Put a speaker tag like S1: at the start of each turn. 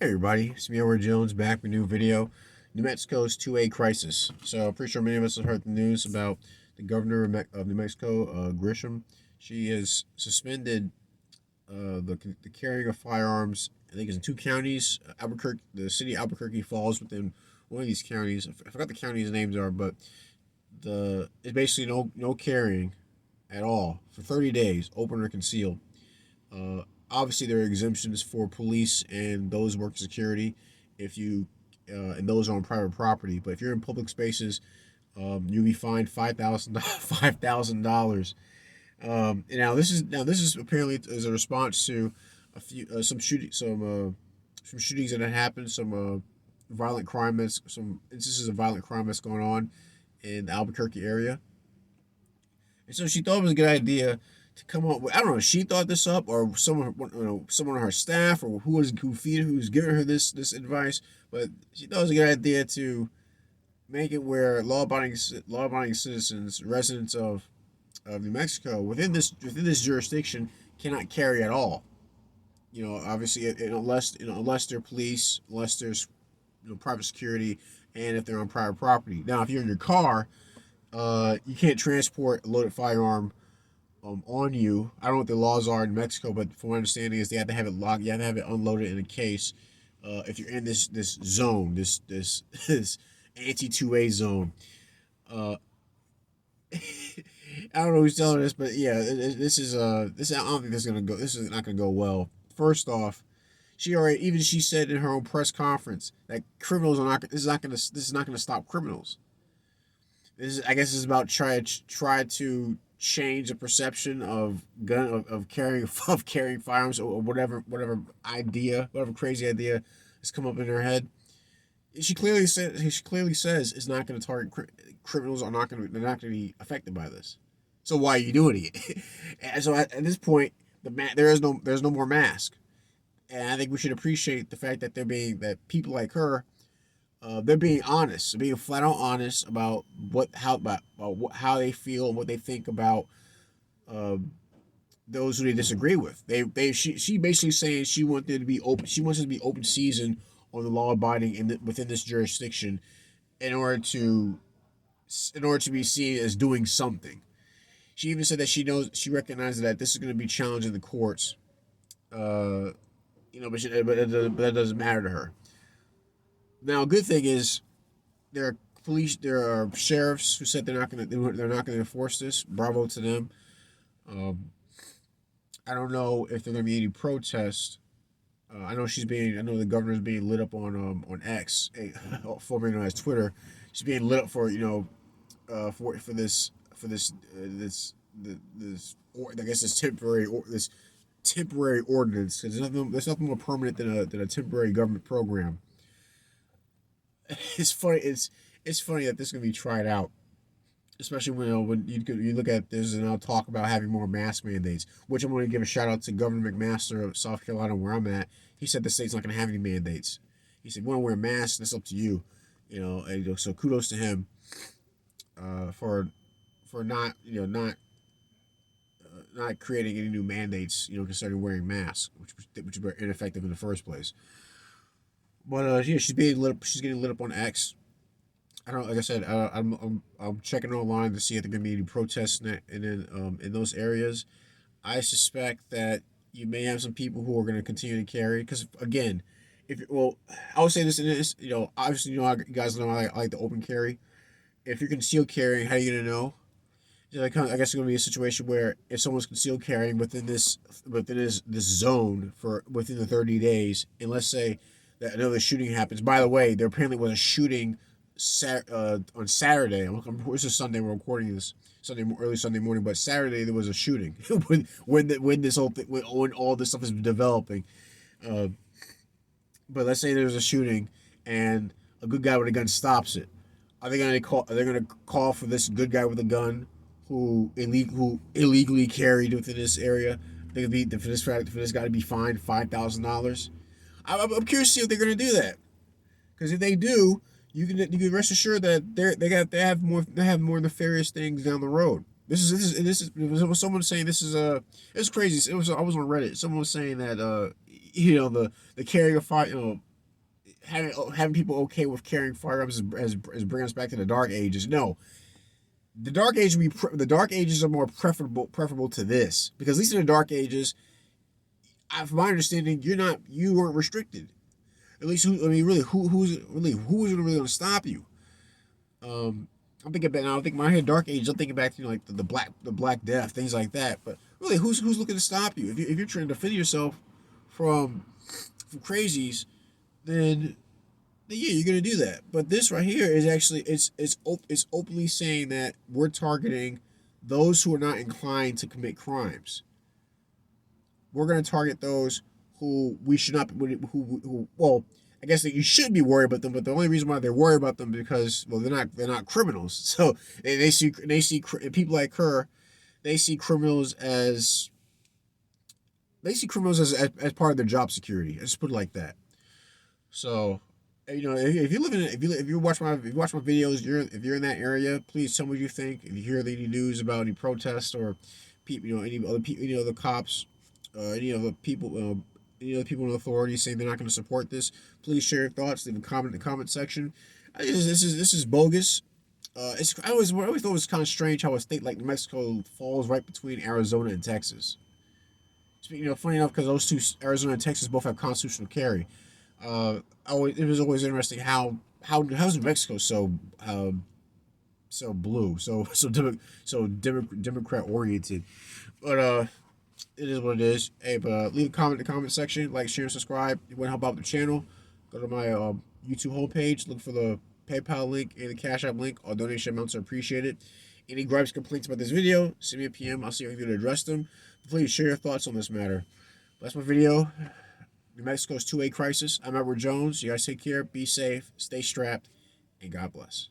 S1: Hey everybody, it's me, Edward Jones, back with a new video. New Mexico's 2A crisis. So I'm pretty sure many of us have heard the news about the governor of New Mexico, Grisham. She has suspended the carrying of firearms. I think it's in two counties. Albuquerque, the city of Albuquerque falls within one of these counties. I forgot the counties' names are, but it's basically no carrying at all for 30 days, open or concealed. Obviously, there are exemptions for police and those working security, if you and those are on private property. But if you're in public spaces, you'll be fined $5,000. And now this is apparently as a response to a few some shootings that had happened, some violent crime that's some instances of violent crime that's going on in the Albuquerque area. And so she thought it was a good idea to come up with. I don't know if she thought this up or someone on her staff or who's giving her this advice. But she thought it was a good idea to make it where law-abiding citizens, residents of New Mexico within this jurisdiction cannot carry at all. Obviously, unless they're police, unless there's private security, and if they're on private property. Now, if you're in your car, you can't transport a loaded firearm on you. I don't know what the laws are in Mexico, but from my understanding is they have to have it locked. You have to have it unloaded in a case. If you're in this zone, this anti 2A zone. Uh, I don't know who's telling this, but yeah, this. I don't think this is gonna go. This is not gonna go well. First off, she said in her own press conference that criminals are not. This is not gonna stop criminals. I guess, is about try to change the perception of carrying firearms or whatever crazy idea has come up in her head. She clearly says it's not going to target criminals. They're not going to be affected by this. So why are you doing it? And so at this point, there's no more mask, and I think we should appreciate the fact that that people like her, they're being honest, being flat out honest about how they feel and what they think about uh, those who they disagree with. She basically saying she wants there to be open. She wants it to be open season on the law abiding within this jurisdiction, in order to be seen as doing something. She even said that she recognizes that this is going to be challenged in the courts. Uh, but that doesn't matter to her. Now, a good thing is there are sheriffs who said they're not gonna enforce this. Bravo to them. Um, I don't know if there's gonna be any protests. I know the governor's being lit up on X, formerly known as Twitter. She's being lit up for I guess this temporary ordinance, because there's nothing more permanent than a temporary government program. It's funny. It's funny that this is gonna be tried out, especially when you look at there's now talk about having more mask mandates. Which I'm going to give a shout out to Governor McMaster of South Carolina, where I'm at. He said the state's not going to have any mandates. He said, "You want to wear masks? That's up to you." And so kudos to him for not not creating any new mandates concerning wearing masks, which were ineffective in the first place. But yeah, she's getting lit up on X. I don't know, like I said, I'm checking online to see if there gonna be any protests in those areas. I suspect that you may have some people who are going to continue to carry, because again, I would say this, obviously you guys know I like the open carry. If you're concealed carrying, how are you gonna know? I guess it's gonna be a situation where if someone's concealed carrying within this zone for within the 30 days, and let's say that another shooting happens. By the way, there apparently was a shooting on Saturday. This is Sunday. We're recording this early Sunday morning, but Saturday there was a shooting when this whole thing, when all this stuff is developing. Uh, but let's say there's a shooting and a good guy with a gun stops it. Are they gonna call for this good guy with a gun who illegally carried within this area? They're gonna be for this guy to be fined $5,000. I'm curious to see if they're gonna do that, because if they do, you can rest assured that they have more nefarious things down the road. It was someone saying this is it's crazy. I was on Reddit. Someone was saying that the carrying of fire having people okay with carrying firearms as bringing us back to the Dark Ages. No, the Dark Ages are more preferable to this, because at least in the Dark Ages, from my understanding, you weren't restricted. At least who's really going to stop you? I'm thinking back now. I think when I hear Dark Ages, I'm thinking back to like the Black Death, things like that. But really, who's looking to stop you? If you're trying to defend yourself from crazies, then yeah, you're gonna do that. But this right here is actually it's openly saying that we're targeting those who are not inclined to commit crimes. We're gonna target those who we should not who well, I guess that you should be worried about them, but the only reason why they're worried about them because well they're not criminals. So they see people like her, they see criminals as as part of their job security. Let's put it like that. So, you know, if you live in if you watch my videos, if you're in that area, please tell me what you think. If you hear any news about any protests or people, any other cops, any other people in authority saying they're not going to support this, please share your thoughts. Leave a comment in the comment section. This is bogus. I always thought it was kind of strange how a state like New Mexico falls right between Arizona and Texas. Funny enough, because those two, Arizona and Texas, both have constitutional carry. It was always interesting how's New Mexico so blue, Democrat oriented, but it is what it is. Hey, but leave a comment in the comment section, like, share, and subscribe. If you want to help out the channel, go to my YouTube homepage, look for the PayPal link and the Cash App link. All donation amounts are appreciated. Any gripes, complaints about this video, send me a PM. I'll see if I can address them. Please share your thoughts on this matter. That's my video. New Mexico's 2A crisis. I'm Edward Jones. You guys take care, be safe, stay strapped, and God bless.